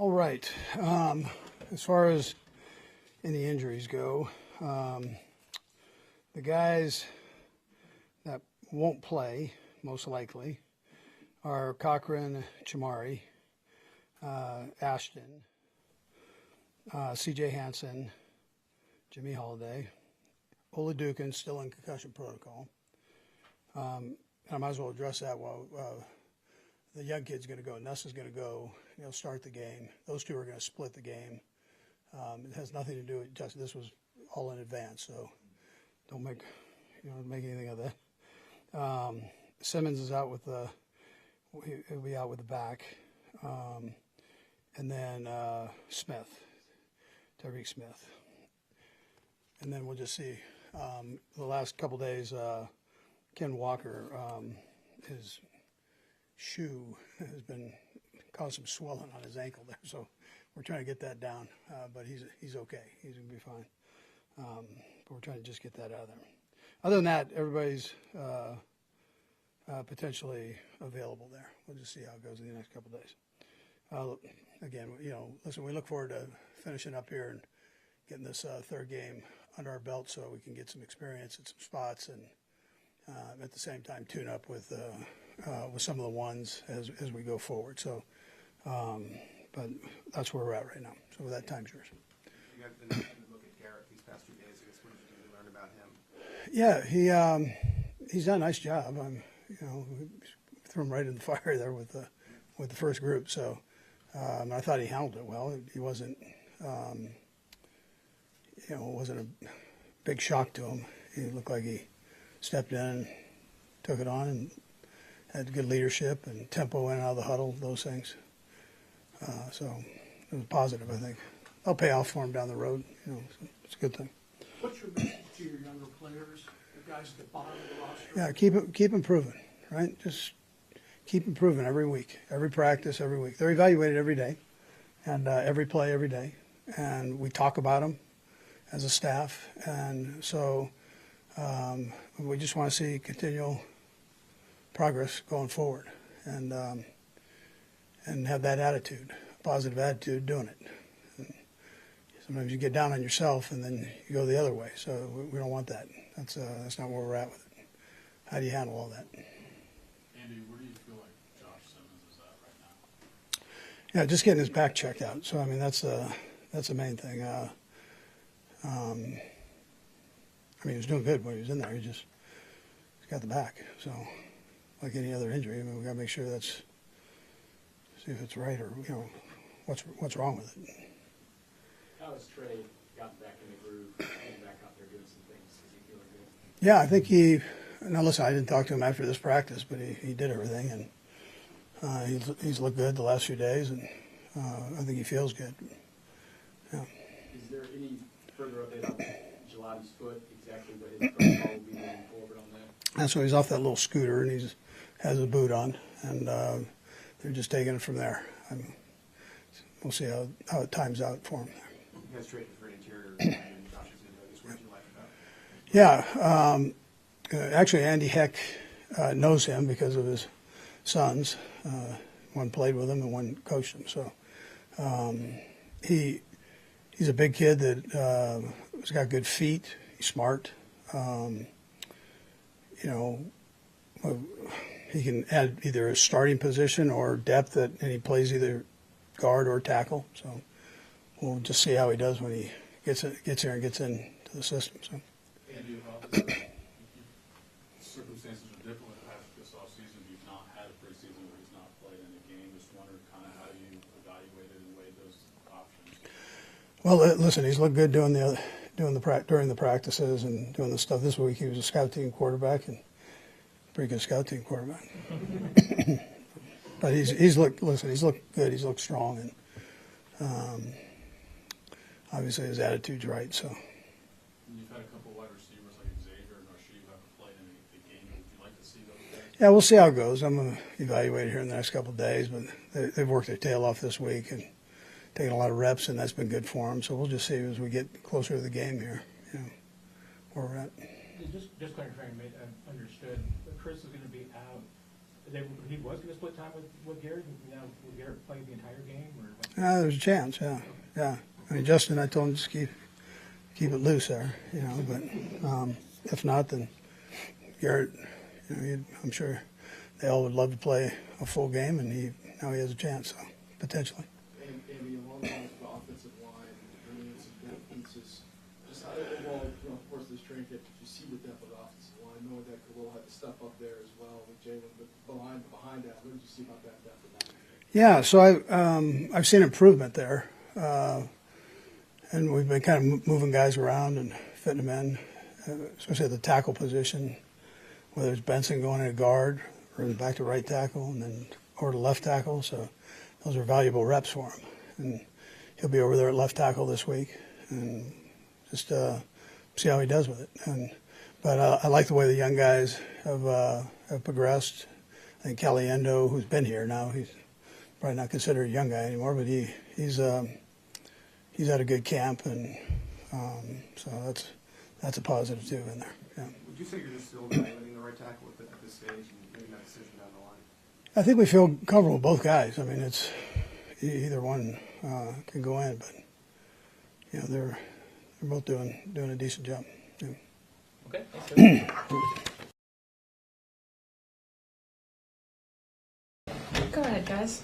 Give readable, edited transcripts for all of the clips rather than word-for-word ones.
All right. As far as any injuries go, the guys that won't play, most likely, are Cochran, Chamari, Ashton, C.J. Hansen, Jimmy Holiday, Oladukin still in concussion protocol. I might as well address that while the young kid's going to go. Nessa's going to go. He'll start the game. Those two are going to split the game. It has nothing to do with just this was all in advance, so don't make anything of that. Simmons is out with he'll be out with the back, and then Smith, Tyreek Smith, and then we'll just see. The last couple days, Ken Walker, his shoe has been caused some swelling on his ankle there, so we're trying to get that down. But he's okay. He's gonna be fine. But we're trying to just get that out of there. Other than that, everybody's potentially available there. We'll just see how it goes in the next couple of days. Again, listen, we look forward to finishing up here and getting this third game under our belt so we can get some experience at some spots and at the same time tune up with some of the ones as we go forward. So, but that's where we're at right now. So with that, time's yours. You guys been having to look at Garrett these past 2 days. I guess what did you do to learn about him? Yeah, he's done a nice job. We threw him right in the fire there with the first group. So I thought he handled it well. He wasn't, it wasn't a big shock to him. He looked like he stepped in, took it on, and had good leadership and tempo in and out of the huddle, those things. So it was positive, I think. I'll pay off for him down the road. It's a good thing. What's your message to your younger players, the guys at the bottom of the roster? Yeah, keep improving, right? Just keep improving every week, every practice, every week. They're evaluated every day, and every play every day, and we talk about them as a staff, and so we just want to see continual progress going forward, and have that attitude, positive attitude, doing it. And sometimes you get down on yourself, and then you go the other way. So we don't want that. That's not where we're at with it. How do you handle all that? Andy, where do you feel like Josh Simmons is at right now? Yeah, just getting his back checked out. So I mean, that's the main thing. He was doing good when he was in there. He's got the back. So, like any other injury, we got to make sure see if it's right or what's wrong with it. How has Trey gotten back in the groove, getting back out there doing some things? Is he feeling good? Yeah, I think now listen, I didn't talk to him after this practice, but he did everything, and he's looked good the last few days, and I think he feels good. Yeah. Is there any further update on Gelati's foot, exactly what his protocol will be moving forward on that? And so he's off that little scooter, and he has a boot on, and they're just taking it from there. We'll see how it times out for him. You guys traded for an interior and Josh's in. What did you like about it? Yeah, actually, Andy Heck knows him because of his sons. One played with him and one coached him. So he's a big kid that has got good feet. He's smart. He can add either a starting position or depth, and he plays either guard or tackle. So we'll just see how he does when he gets here and gets into the system. So. Andy, circumstances are different this offseason. You've not had a preseason where he's not played in a game. Just wondered kind of how you evaluated and weighed those options. Well, listen, he's looked good during the practices and doing the stuff. This week he was a scout team quarterback and pretty good scout team quarterback. But he's looked good. He's looked strong, and obviously his attitude's right. So. You've had a couple wide receivers like Xavier and Rasheed who haven't played in the game. Would you like to see those guys? Yeah, we'll see how it goes. I'm going to evaluate it here in the next couple of days, but they've worked their tail off this week and taken a lot of reps, and that's been good for them. So we'll just see as we get closer to the game here, where we're at. Just clarifying, I understood. Chris is going to be out He was going to split time with Garrett. Now, will Garrett play the entire game? Or There's a chance, yeah. I mean, Justin, I told him just keep it loose there, but if not, then Garrett, I'm sure they all would love to play a full game, and now he has a chance, so potentially. Andy, along the lines of offensive line, bringing in some depth pieces, just how overall, of course, this training camp, did you see the depth of the offensive line, knowing that Khalil had to step up there as well with Jalen, but behind that, what did you see about that depth of that? Yeah, so I've seen improvement there, and we've been kind of moving guys around and fitting them in, especially at the tackle position, whether it's Benson going to guard or back to right tackle and then or to left tackle. So those are valuable reps for him, and he'll be over there at left tackle this week, and just see how he does with it. But I like the way the young guys have progressed. I think Caliendo, who's been here now, he's probably not considered a young guy anymore, but he's had a good camp, and so that's a positive too in there. Yeah. Would you say you're just still evaluating the right tackle at this stage and making that decision down the line? I think we feel comfortable with both guys. I mean, it's either one can go in, but they're both doing a decent job. Yeah. Okay. Thanks, Go ahead, guys.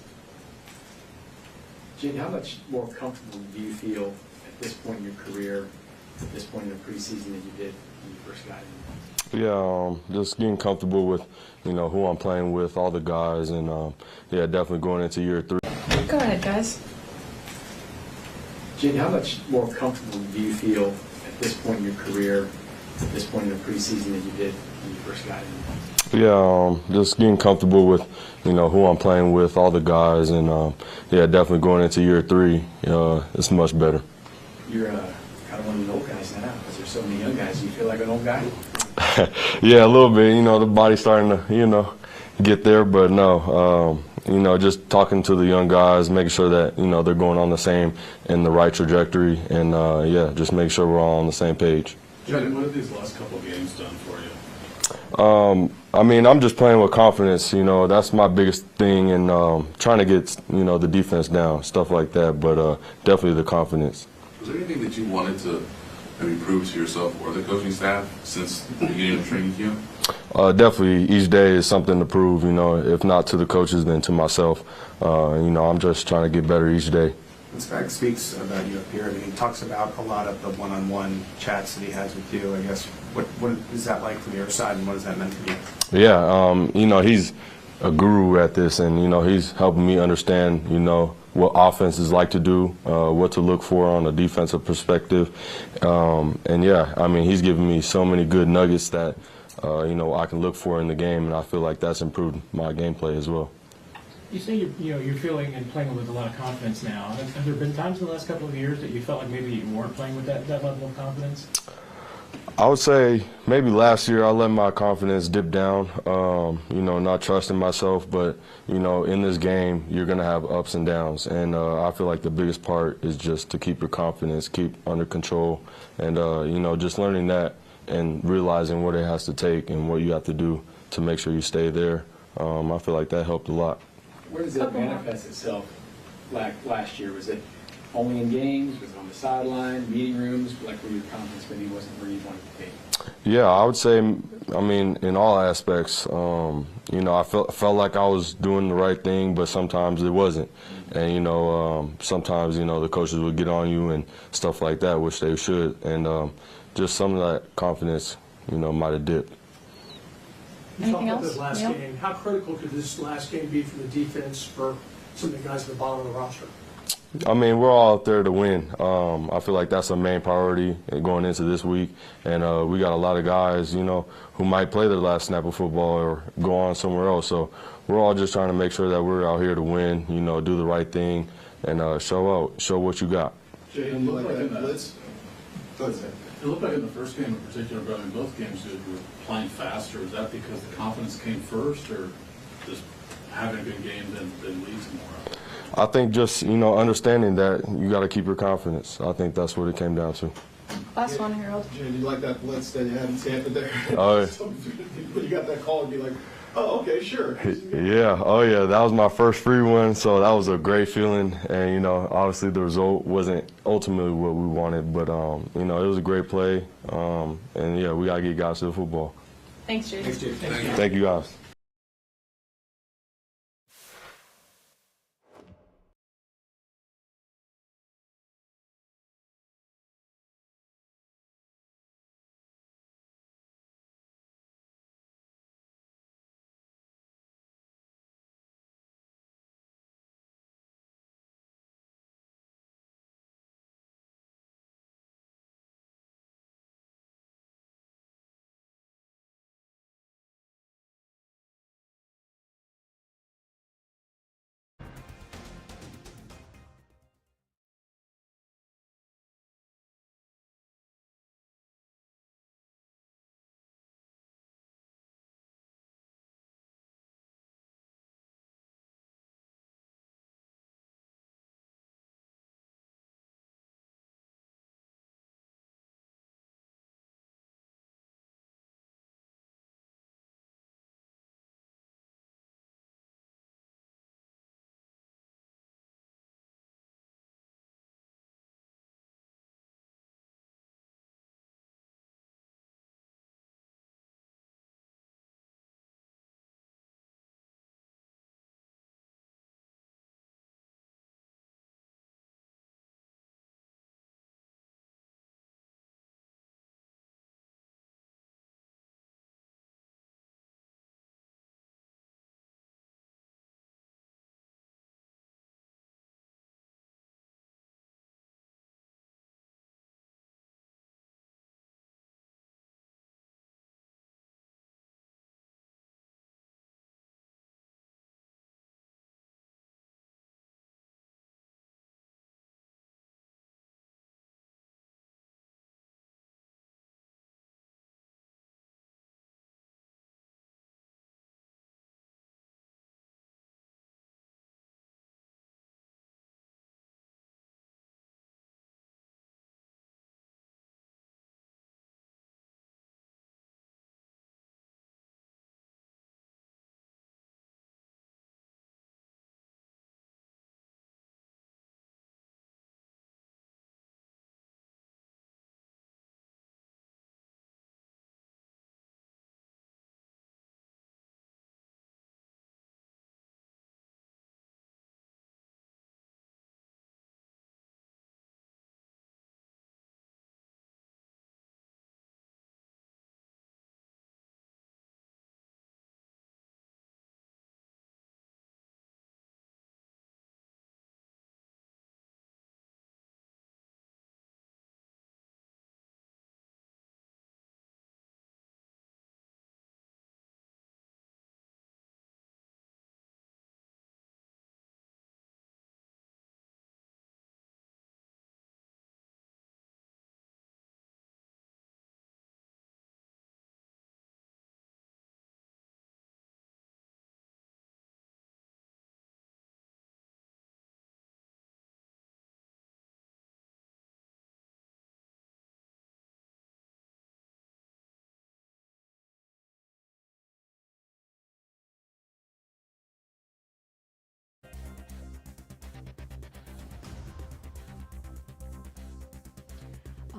Jake, how much more comfortable do you feel at this point in your career, at this point in the preseason than you did when you first got in? Yeah, just getting comfortable with, who I'm playing with, all the guys, and definitely going into year 3. Go ahead, guys. Jake, how much more comfortable do you feel at this point in your career, at this point in the preseason than you did when you first got in? Yeah, just getting comfortable with, who I'm playing with, all the guys, and definitely going into year 3, it's much better. You're kind of one of the old guys now, because there's so many young guys. Do you feel like an old guy? Yeah, a little bit. The body's starting to, get there, but no. Just talking to the young guys, making sure that they're going on the same and the right trajectory, and just make sure we're all on the same page. Jed, what have these last couple of games done for you? I'm just playing with confidence. That's my biggest thing, and trying to get the defense down, stuff like that. But definitely the confidence. Was there anything that you wanted to maybe prove to yourself or the coaching staff since the beginning of training camp? Definitely, each day is something to prove. If not to the coaches, then to myself. I'm just trying to get better each day. When Spag speaks about you up here, he talks about a lot of the one-on-one chats that he has with you. I guess, what is that like from your side, and what does that mean to you? Yeah, he's a guru at this, and, he's helping me understand, what offenses like to do, what to look for on a defensive perspective. He's giving me so many good nuggets that, I can look for in the game, and I feel like that's improved my gameplay as well. You say you're feeling and playing with a lot of confidence now. Have there been times in the last couple of years that you felt like maybe you weren't playing with that level of confidence? I would say maybe last year I let my confidence dip down, not trusting myself. But, in this game, you're going to have ups and downs. And I feel like the biggest part is just to keep your confidence, keep under control, and, just learning that and realizing what it has to take and what you have to do to make sure you stay there. I feel like that helped a lot. Where does it manifest itself like last year? Was it only in games? Was it on the sideline, meeting rooms? Like where your confidence maybe wasn't where you wanted to be? Yeah, I would say, in all aspects, I felt like I was doing the right thing, but sometimes it wasn't. And, sometimes, the coaches would get on you and stuff like that, which they should. And just some of that confidence, might have dipped. Anything else? This last game. How critical could this last game be for the defense for some of the guys at the bottom of the roster? We're all out there to win. I feel like that's the main priority going into this week. And we got a lot of guys, who might play their last snap of football or go on somewhere else. So we're all just trying to make sure that we're out here to win, do the right thing, and show what you got. Jay, it looked like in the first game in particular, but in both games you were playing faster. Is that because the confidence came first, or just having a good game then leads more? I think just, understanding that you got to keep your confidence. I think that's what it came down to. Last one, Harold. Jay, did you like that blitz that you had in Tampa there? Oh, yeah. When you got that call, you'd be like, Oh, okay, sure. Yeah, oh yeah, that was my first free one, so that was a great feeling. And you know, obviously the result wasn't ultimately what we wanted, but you know, it was a great play. And yeah, we gotta get guys to the football. Thanks, Jason. Thanks, Jason. Thank you guys.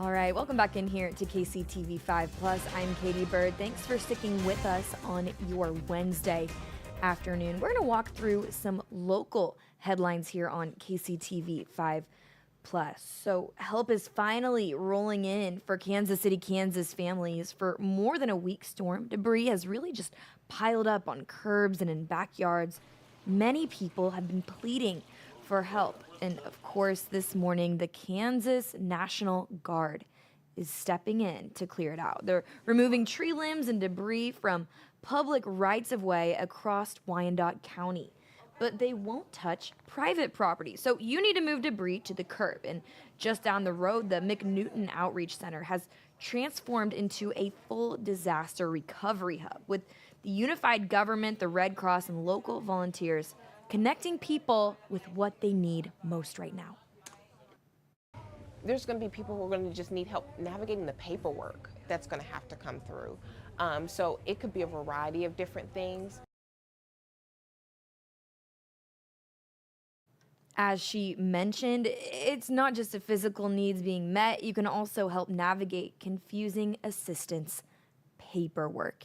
All right, welcome back in here to KCTV 5 Plus. I'm Katie Bird. Thanks for sticking with us on your Wednesday afternoon. We're going to walk through some local headlines here on KCTV 5 Plus. So help is finally rolling in for Kansas City, Kansas families. For more than a week, storm debris has really just piled up on curbs and in backyards. Many people have been pleading for help. And of course, this morning, the Kansas National Guard is stepping in to clear it out. They're removing tree limbs and debris from public rights-of-way across Wyandotte County. But they won't touch private property. So you need to move debris to the curb. And just down the road, the McNewton Outreach Center has transformed into a full disaster recovery hub with the unified government, the Red Cross, and local volunteers connecting people with what they need most right now. There's going to be people who are going to just need help navigating the paperwork that's going to have to come through. So it could be a variety of different things. As she mentioned, it's not just the physical needs being met, you can also help navigate confusing assistance paperwork.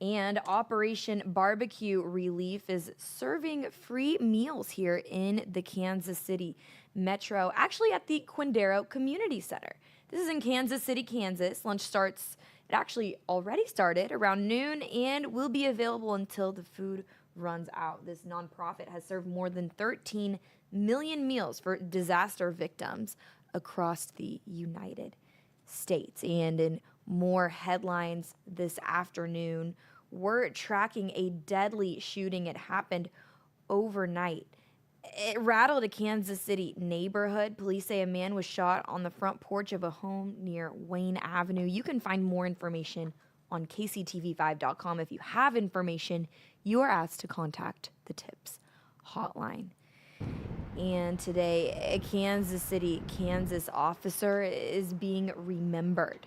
And Operation Barbecue Relief is serving free meals here in the Kansas City metro, actually at the Quindaro Community Center. This is in Kansas City, Kansas. Lunch starts, it actually already started around noon and will be available until the food runs out. This nonprofit has served more than 13 million meals for disaster victims across the United States. And in more headlines this afternoon, we're tracking a deadly shooting. It happened overnight. It rattled a Kansas City neighborhood. Police say a man was shot on the front porch of a home near Wayne Avenue. You can find more information on kctv5.com. If you have information, you are asked to contact the TIPS hotline. And today, a Kansas City, Kansas officer is being remembered.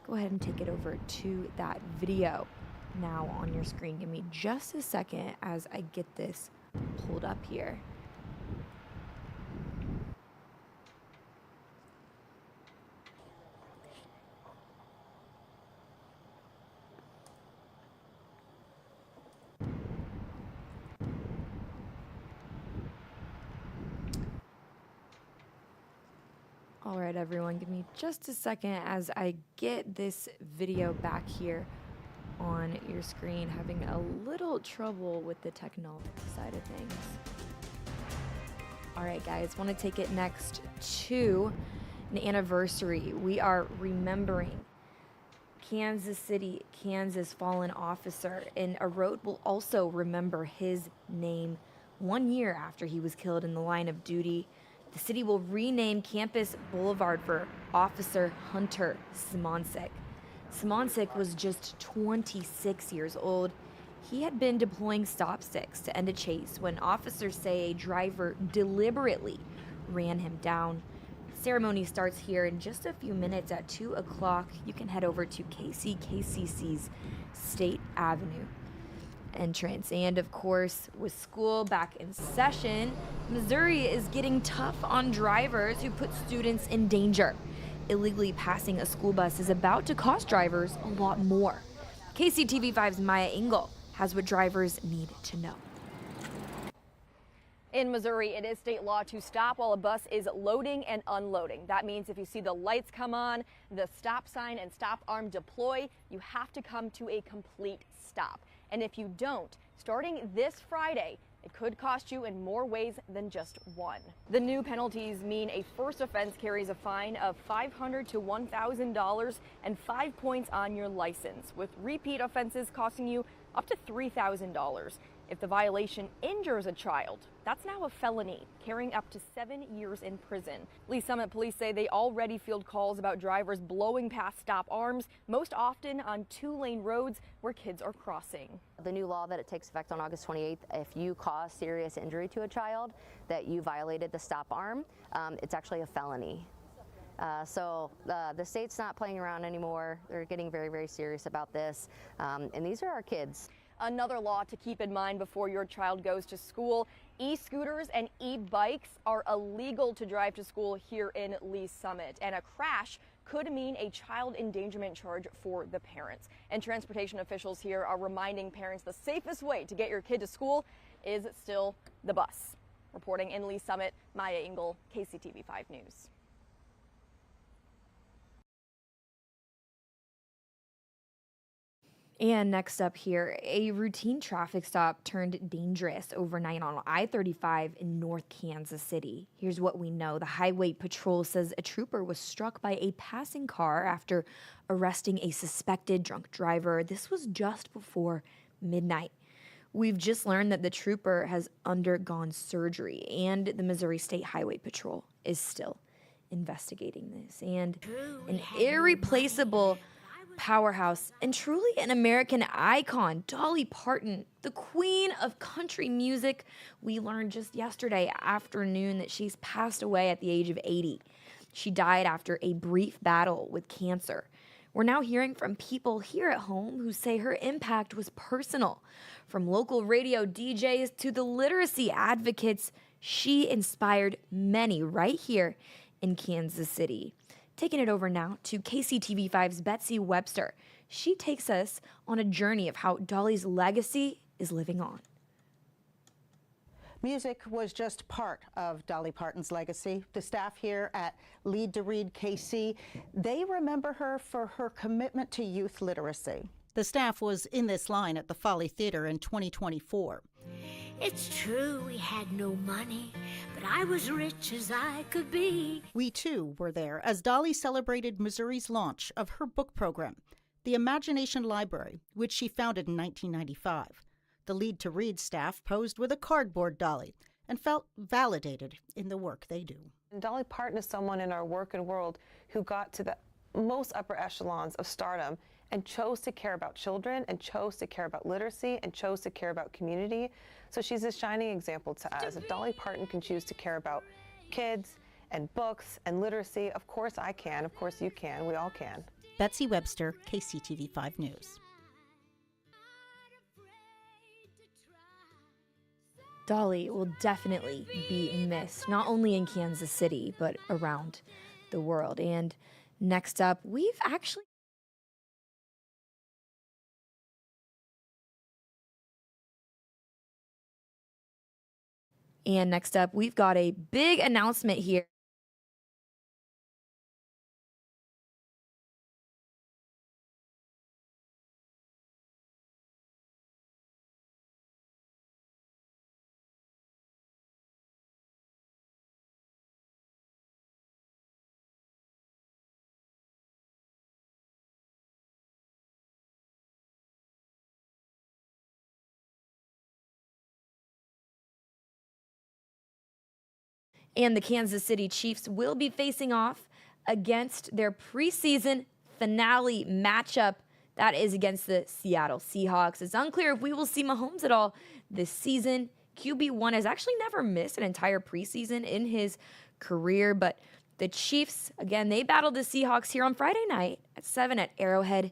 Go ahead and take it over to that video now on your screen. Give me just a second as I get this pulled up here. All right, everyone, give me just a second as I get this video back here on your screen. Having a little trouble with the technology side of things. All right, guys, want to take it next to an anniversary. We are remembering Kansas City, Kansas fallen officer, and a road will also remember his name 1 year after he was killed in the line of duty. The city will rename Campus Boulevard for Officer Hunter Simoncic. Simoncic was just 26 years old. He had been deploying stop sticks to end a chase when officers say a driver deliberately ran him down. The ceremony starts here in just a few minutes at 2 o'clock. You can head over to KCKCC's State Avenue entrance. And of course, with school back in session, Missouri is getting tough on drivers who put students in danger. Illegally passing a school bus is about to cost drivers a lot more. KCTV5's Maya Engel has what drivers need to know. In Missouri, it is state law to stop while a bus is loading and unloading. That means if you see the lights come on, the stop sign and stop arm deploy, you have to come to a complete stop. And if you don't, starting this Friday, it could cost you in more ways than just one. The new penalties mean a first offense carries a fine of $500 to $1,000 and 5 points on your license, with repeat offenses costing you up to $3,000. If the violation injures a child, that's now a felony, carrying up to 7 years in prison. Lee Summit police say they already field calls about drivers blowing past stop arms, most often on 2-lane roads where kids are crossing. The new law that it takes effect on August 28th, if you cause serious injury to a child, that you violated the stop arm, it's actually a felony. So the state's not playing around anymore. They're getting very, very serious about this. And these are our kids. Another law to keep in mind before your child goes to school: e-scooters and e-bikes are illegal to drive to school here in Lee Summit, and a crash could mean a child endangerment charge for the parents. And transportation officials here are reminding parents the safest way to get your kid to school is still the bus. Reporting in Lee Summit, Maya Engel, KCTV5 News. And next up here, a routine traffic stop turned dangerous overnight on I-35 in North Kansas City. Here's what we know. The Highway Patrol says a trooper was struck by a passing car after arresting a suspected drunk driver. This was just before midnight. We've just learned that the trooper has undergone surgery, and the Missouri State Highway Patrol is still investigating this. And an irreplaceable powerhouse and truly an American icon, Dolly Parton, the queen of country music. We learned just yesterday afternoon that she's passed away at the age of 80. She died after a brief battle with cancer. We're now hearing from people here at home who say her impact was personal. From local radio DJs to the literacy advocates, She inspired many right here in Kansas City. Taking it over now to KCTV5's Betsy Webster. She takes us on a journey of how Dolly's legacy is living on. Music was just part of Dolly Parton's legacy. The staff here at Lead to Read KC, they remember her for her commitment to youth literacy. The staff was in this line at the Folly Theater in 2024. It's true we had no money, but I was rich as I could be. We too were there as Dolly celebrated Missouri's launch of her book program, the Imagination Library, which she founded in 1995. The Lead to Read staff posed with a cardboard Dolly and felt validated in the work they do. And Dolly Parton is someone in our work and world who got to the most upper echelons of stardom and chose to care about children and chose to care about literacy and chose to care about community. So she's a shining example to us. If Dolly Parton can choose to care about kids and books and literacy, of course I can, of course you can, we all can. Betsy Webster, KCTV5 News. Dolly will definitely be missed, not only in Kansas City, but around the world. And next up, we've actually got a big announcement here. And the Kansas City Chiefs will be facing off against their preseason finale matchup. That is against the Seattle Seahawks. It's unclear if we will see Mahomes at all this season. QB1 has actually never missed an entire preseason in his career, but the Chiefs, again, they battled the Seahawks here on Friday night at 7 at Arrowhead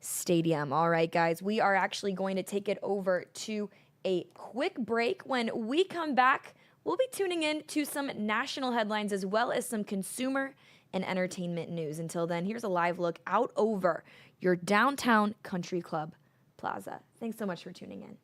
Stadium. All right, guys, we are actually going to take it over to a quick break. When we come back, we'll be tuning in to some national headlines as well as some consumer and entertainment news. Until then, here's a live look out over your downtown country club plaza. Thanks so much for tuning in.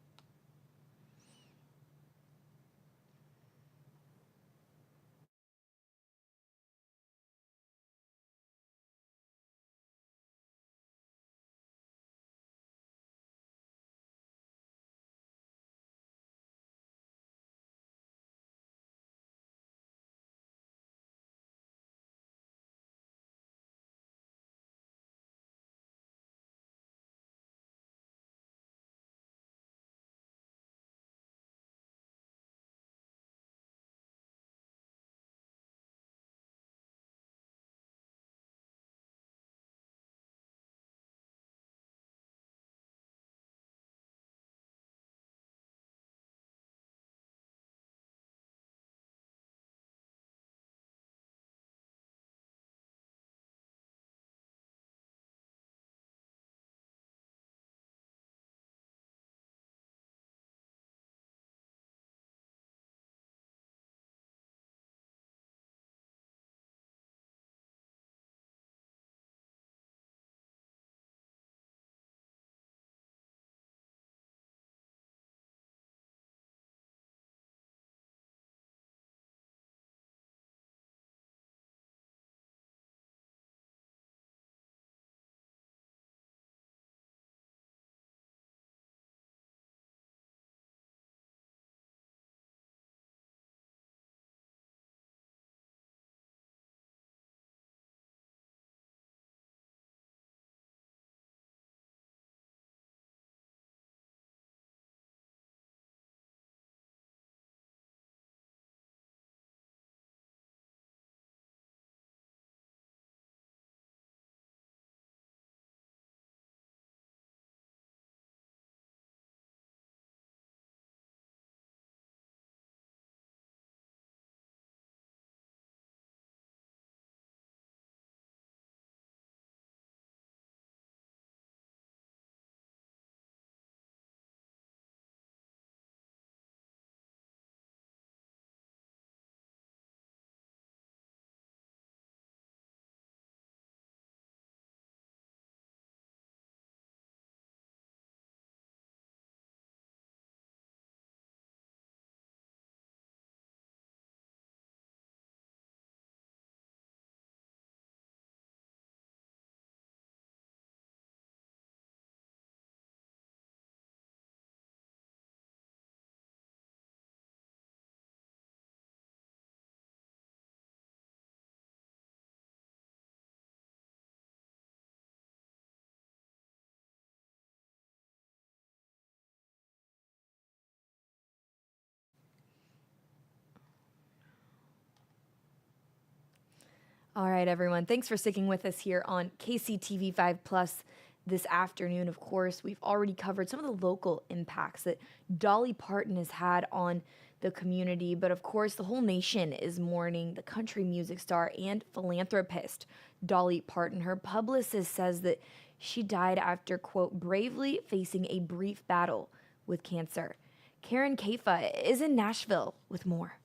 All right, everyone. Thanks for sticking with us here on KCTV 5 Plus this afternoon. Of course, we've already covered some of the local impacts that Dolly Parton has had on the community. But of course, the whole nation is mourning the country music star and philanthropist Dolly Parton. Her publicist says that she died after, quote, bravely facing a brief battle with cancer. Karen Kafa is in Nashville with more.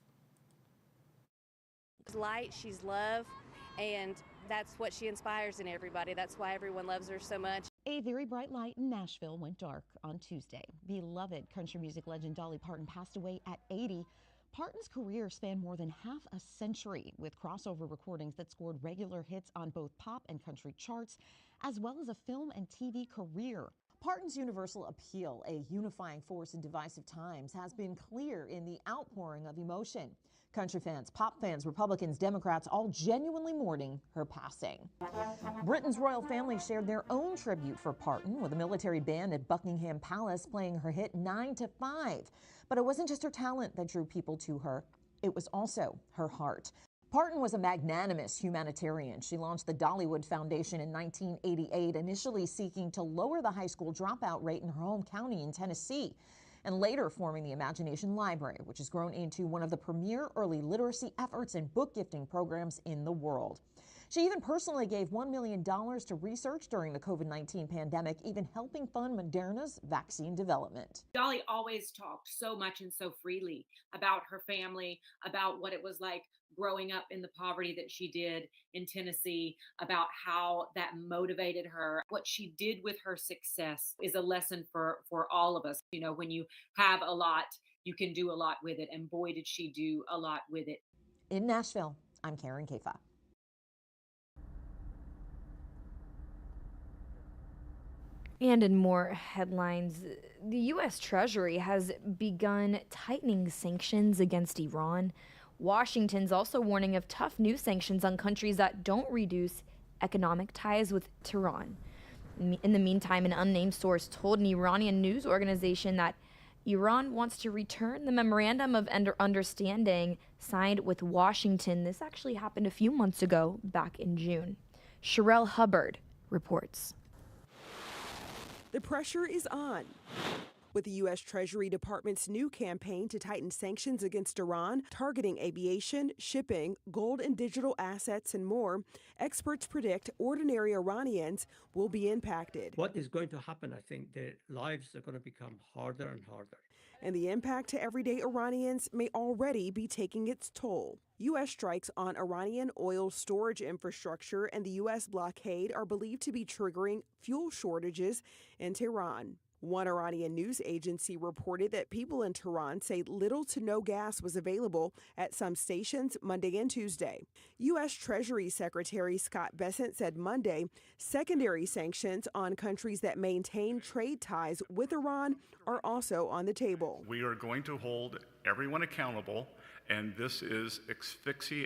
She's light, she's love, and that's what she inspires in everybody. That's why everyone loves her so much. A very bright light in Nashville went dark on Tuesday. Beloved country music legend Dolly Parton passed away at 80. Parton's career spanned more than half a century, with crossover recordings that scored regular hits on both pop and country charts, as well as a film and TV career. Parton's universal appeal, a unifying force in divisive times, has been clear in the outpouring of emotion. Country fans, pop fans, Republicans, Democrats, all genuinely mourning her passing. Britain's royal family shared their own tribute for Parton with a military band at Buckingham Palace playing her hit 9 to 5. But it wasn't just her talent that drew people to her. It was also her heart. Parton was a magnanimous humanitarian. She launched the Dollywood Foundation in 1988, initially seeking to lower the high school dropout rate in her home county in Tennessee, and later forming the Imagination Library, which has grown into one of the premier early literacy efforts and book gifting programs in the world. She even personally gave $1 million to research during the COVID-19 pandemic, even helping fund Moderna's vaccine development. Dolly always talked so much and so freely about her family, about what it was like growing up in the poverty that she did in Tennessee, about how that motivated her. What she did with her success is a lesson for all of us. You know, when you have a lot, you can do a lot with it. And boy, did she do a lot with it. In Nashville, I'm Karen Kafa. And in more headlines, the U.S. Treasury has begun tightening sanctions against Iran. Washington's also warning of tough new sanctions on countries that don't reduce economic ties with Tehran. In the meantime, an unnamed source told an Iranian news organization that Iran wants to return the memorandum of understanding signed with Washington. This actually happened a few months ago, back in June. Sherelle Hubbard reports. The pressure is on. With the U.S. Treasury Department's new campaign to tighten sanctions against Iran, targeting aviation, shipping, gold and digital assets, and more, experts predict ordinary Iranians will be impacted. What is going to happen, I think, their lives are going to become harder and harder. And the impact to everyday Iranians may already be taking its toll. U.S. strikes on Iranian oil storage infrastructure and the U.S. blockade are believed to be triggering fuel shortages in Tehran. One Iranian news agency reported that people in Tehran say little to no gas was available at some stations Monday and Tuesday. U.S. Treasury Secretary Scott Bessent said Monday secondary sanctions on countries that maintain trade ties with Iran are also on the table. We are going to hold everyone accountable, and this is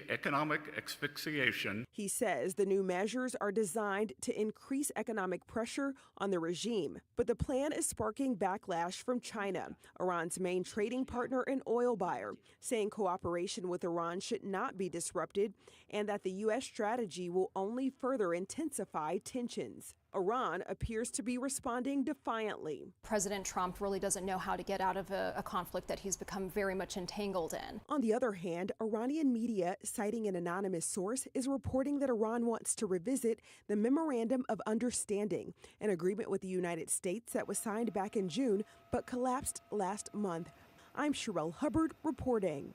economic asphyxiation. He says the new measures are designed to increase economic pressure on the regime, but the plan is sparking backlash from China, Iran's main trading partner and oil buyer, saying cooperation with Iran should not be disrupted and that the U.S. strategy will only further intensify tensions. Iran appears to be responding defiantly. President Trump really doesn't know how to get out of a conflict that he's become very much entangled in. On the other hand, Iranian media, citing an anonymous source, is reporting that Iran wants to revisit the Memorandum of Understanding, an agreement with the United States that was signed back in June but collapsed last month. I'm Sherelle Hubbard reporting.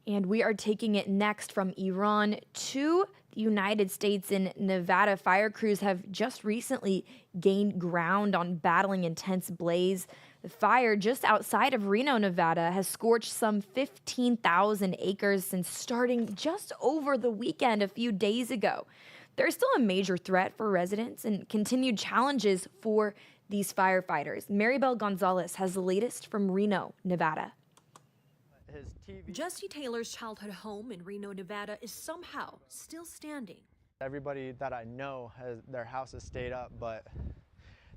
And we are taking it next from Iran to the United States. In Nevada, fire crews have just recently gained ground on battling intense blaze. The fire just outside of Reno, Nevada, has scorched some 15,000 acres since starting just over the weekend a few days ago. There is still a major threat for residents and continued challenges for these firefighters. Maribel Gonzalez has the latest from Reno, Nevada. Jesse Taylor's childhood home in Reno, Nevada is somehow still standing. Everybody that I know their houses stayed up, but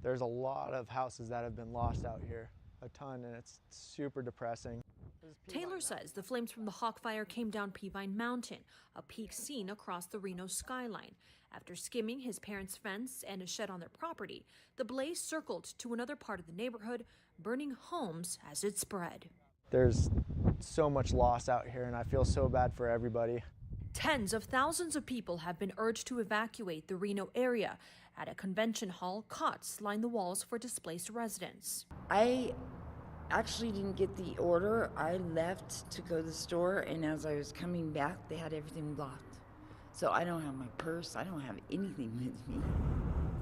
there's a lot of houses that have been lost out here, a ton, and it's super depressing. Taylor says the flames from the Hawk fire came down Peavine Mountain, a peak seen across the Reno skyline. After skimming his parents' fence and a shed on their property, the blaze circled to another part of the neighborhood, burning homes as it spread. There's so much loss out here, and I feel so bad for everybody. Tens of thousands of people have been urged to evacuate the Reno area. At a convention hall, cots line the walls for displaced residents. I actually didn't get the order. I left to go to the store, and as I was coming back, they had everything blocked. So I don't have my purse, I don't have anything with me.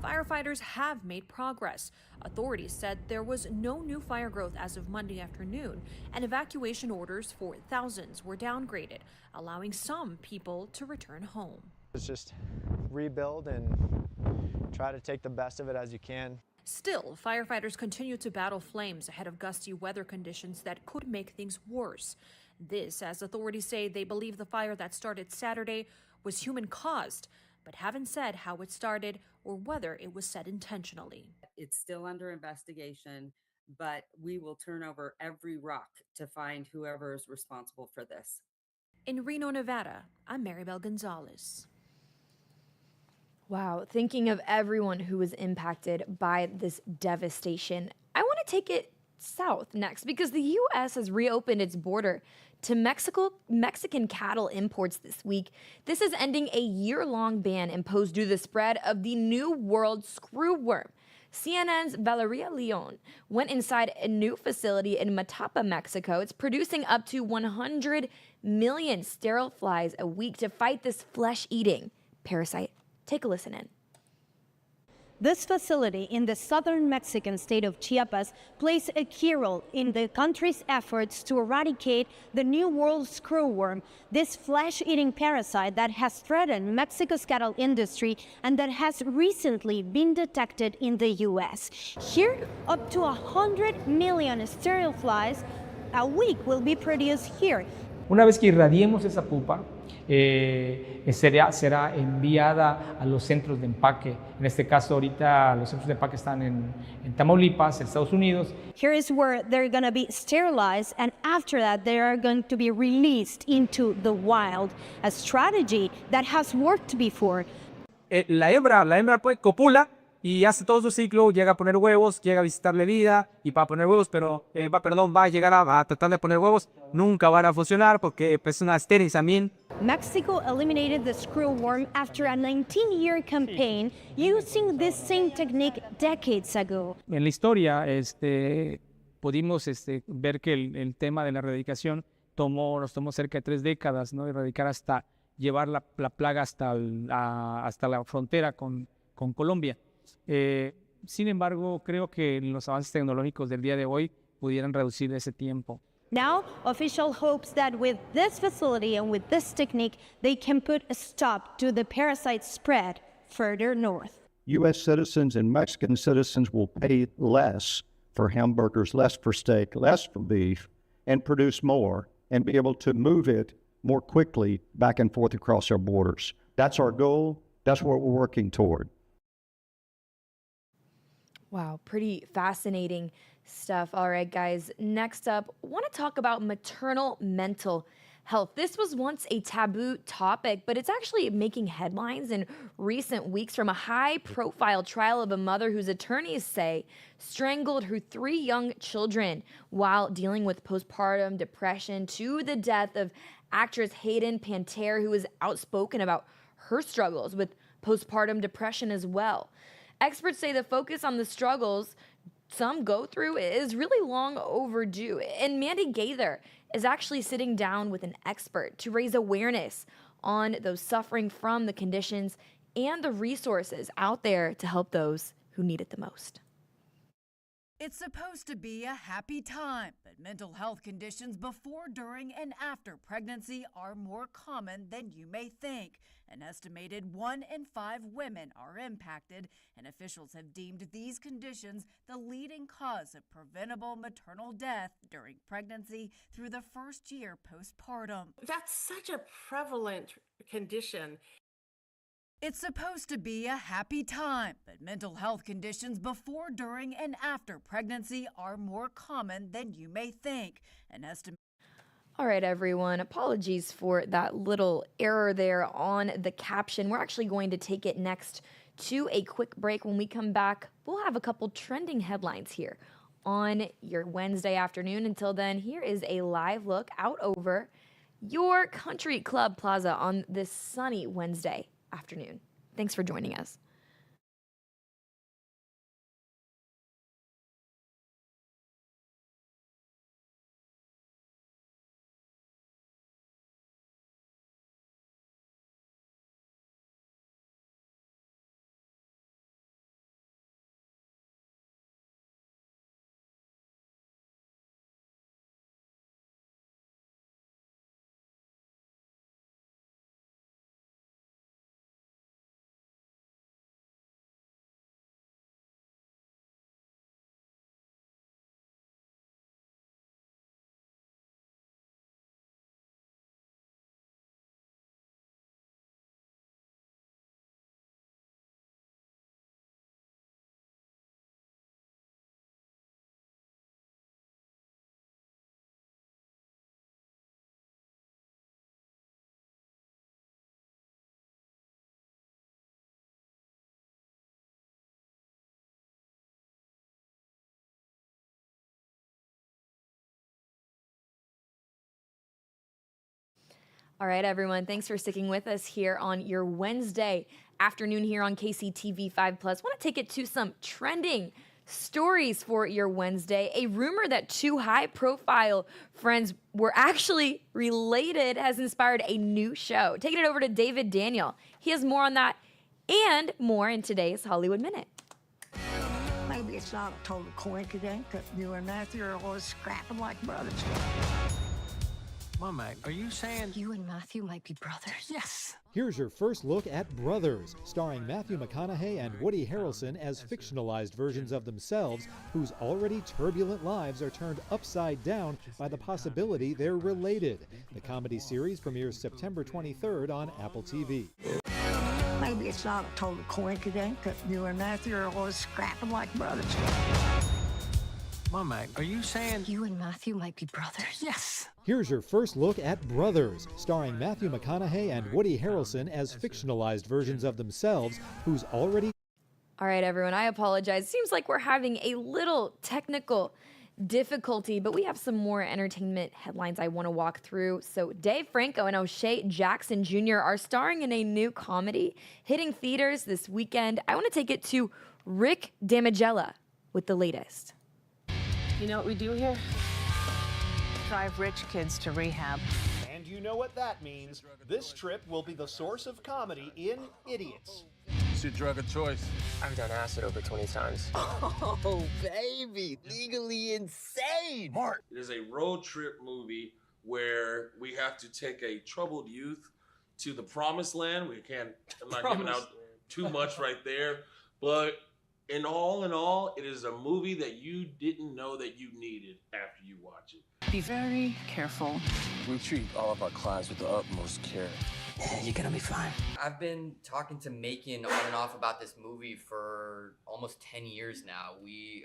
Firefighters have made progress. Authorities said there was no new fire growth as of Monday afternoon, and evacuation orders for thousands were downgraded, allowing some people to return home. It's just rebuild and try to take the best of it as you can. Still, firefighters continue to battle flames ahead of gusty weather conditions that could make things worse. This, as authorities say they believe the fire that started Saturday was human-caused, but haven't said how it started or whether it was set intentionally. It's still under investigation, but we will turn over every rock to find whoever is responsible for this. In Reno, Nevada, I'm Maribel Gonzalez. Wow, thinking of everyone who was impacted by this devastation, I want to take it south next because the U.S. has reopened its border to Mexican cattle imports this week. This is ending a year-long ban imposed due to the spread of the New World screwworm. CNN's Valeria Leon went inside a new facility in Matapa, Mexico. It's producing up to 100 million sterile flies a week to fight this flesh-eating parasite. Take a listen in. This facility in the southern Mexican state of Chiapas plays a key role in the country's efforts to eradicate the New World screwworm, this flesh-eating parasite that has threatened Mexico's cattle industry and that has recently been detected in the U.S. Here, up to 100 million sterile flies a week will be produced here. Una vez que irradiemos esa pupa, será enviada a los centros de empaque. En este caso, ahorita los centros de empaque están en Tamaulipas, en Estados Unidos. Here is where they're going to be sterilized, and after that, they are going to be released into the wild, a strategy that has worked before. La hembra pues copula y hace todo su ciclo, llega a poner huevos, llega a visitar la herida y para poner huevos, pero va a llegar a tratar de poner huevos, nunca van a funcionar porque es una esterilizamiento. Mexico eliminated the screwworm after a 19-year campaign using this same technique decades ago. En la historia pudimos ver que el tema de la erradicación nos tomó cerca de 3 décadas, ¿no? Erradicar hasta llevar la plaga hasta la frontera con Colombia. Sin embargo, creo que los avances tecnológicos del día de hoy pudieran reducir ese tiempo. Now, official hopes that with this facility and with this technique, they can put a stop to the parasite spread further north. U.S. citizens and Mexican citizens will pay less for hamburgers, less for steak, less for beef, and produce more and be able to move it more quickly back and forth across our borders. That's our goal. That's what we're working toward. Wow, pretty fascinating stuff. All right, guys, next up, I want to talk about maternal mental health. This was once a taboo topic, but it's actually making headlines in recent weeks from a high-profile trial of a mother whose attorneys say strangled her 3 young children while dealing with postpartum depression to the death of actress Hayden Panettiere, who was outspoken about her struggles with postpartum depression as well. Experts say the focus on the struggles some go through is really long overdue. And Mandy Gaither is actually sitting down with an expert to raise awareness on those suffering from the conditions and the resources out there to help those who need it the most. It's supposed to be a happy time, but mental health conditions before, during, and after pregnancy are more common than you may think. An estimated 1 in 5 women are impacted, and officials have deemed these conditions the leading cause of preventable maternal death during pregnancy through the first year postpartum. That's such a prevalent condition. It's supposed to be a happy time, but mental health conditions before, during, and after pregnancy are more common than you may think. An estimate. All right, everyone. Apologies for that little error there on the caption. We're actually going to take it next to a quick break. When we come back, we'll have a couple trending headlines here on your Wednesday afternoon. Until then, here is a live look out over your Country Club Plaza on this sunny Wednesday afternoon. Thanks for joining us. All right, everyone. Thanks for sticking with us here on your Wednesday afternoon here on KCTV 5 Plus. Want to take it to some trending stories for your Wednesday. A rumor that two high-profile friends were actually related has inspired a new show. Taking it over to David Daniel. He has more on that and more in today's Hollywood Minute. Maybe it's not a total coincidence that you and Matthew are always scrapping like brothers. Mom, are you saying you and Matthew might be brothers? Yes. Here's your first look at Brothers, starring Matthew McConaughey and Woody Harrelson as fictionalized versions of themselves whose already turbulent lives are turned upside down by the possibility they're related. The comedy series premieres September 23rd on Apple TV. Maybe it's not a total coincidence that you and Matthew are always scrapping like brothers. Mom, are you saying you and Matthew might be brothers? Yes. Here's your first look at Brothers, starring Matthew McConaughey and Woody Harrelson as fictionalized versions of themselves whose already... All right, everyone, I apologize. Seems like we're having a little technical difficulty, but we have some more entertainment headlines I want to walk through. So Dave Franco and O'Shea Jackson Jr. are starring in a new comedy hitting theaters this weekend. I want to take it to Rick Damigella with the latest. You know what we do here? Drive rich kids to rehab. And you know what that means. This trip will be the source of comedy in Idiots. It's your drug of choice. I've done acid over 20 times. Oh, baby, legally insane. Mark. It is a road trip movie where we have to take a troubled youth to the promised land. I'm not giving out too much right there, but in all, it is a movie that you didn't know that you needed after you watch it. Be very careful. We treat all of our clients with the utmost care. You're gonna be fine. I've been talking to Macon on and off about this movie for almost 10 years now. We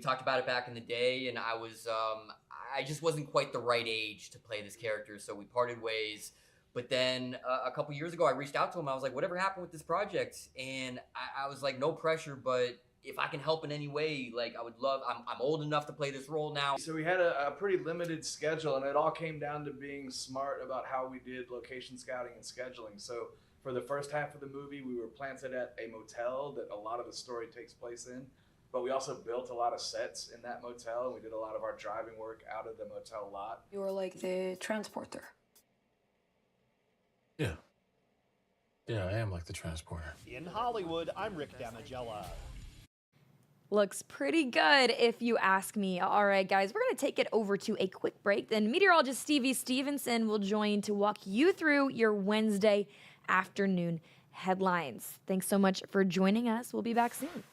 talked about it back in the day, and I just wasn't quite the right age to play this character, so we parted ways. But then a couple years ago, I reached out to him. I was like, whatever happened with this project? And I was like, no pressure, but if I can help in any way, like I would love, I'm old enough to play this role now. So we had a pretty limited schedule, and it all came down to being smart about how we did location scouting and scheduling. So for the first half of the movie, we were planted at a motel that a lot of the story takes place in. But we also built a lot of sets in that motel, and we did a lot of our driving work out of the motel lot. You were like the transporter. Yeah, I am like the transporter. In Hollywood, I'm Rick Damigella. Looks pretty good if you ask me. All right, guys, we're going to take it over to a quick break. Then meteorologist Stevie Stevenson will join to walk you through your Wednesday afternoon headlines. Thanks so much for joining us. We'll be back soon.